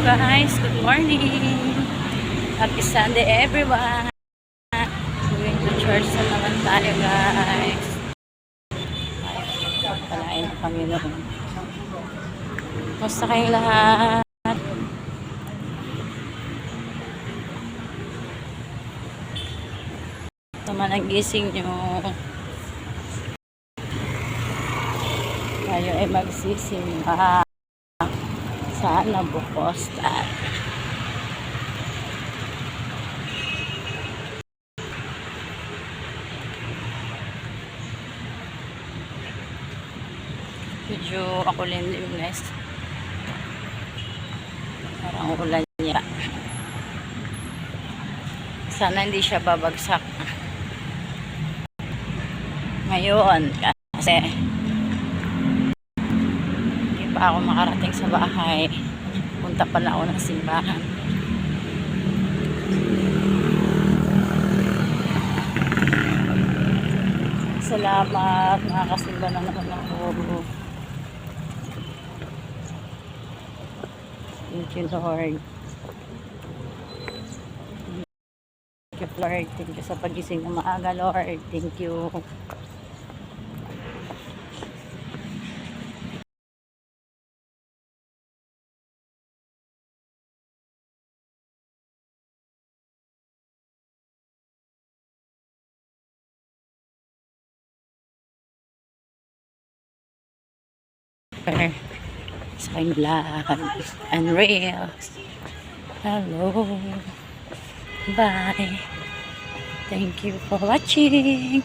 Guys, good morning. Happy Sunday everyone. Going to church na naman tayo guys. Ay, palain ng Panginoon. Kumusta kayong lahat? Tama ng gising nyo. Tayo ay magsisimba. Sana bukos tayo. Medyo ako din guys. Parang ulan niya. Sana hindi siya babagsak. Ngayon kasi hindi pa ako makarating sa bahay. Punta pa na ako ng simbahan. Salamat, nakakasimba na naman ako. Thank you Lord. Thank you Lord. Thank you sa pagising ng maaga Lord. Thank you. Sa aking vlog Unreal. Hello, bye, thank you for watching.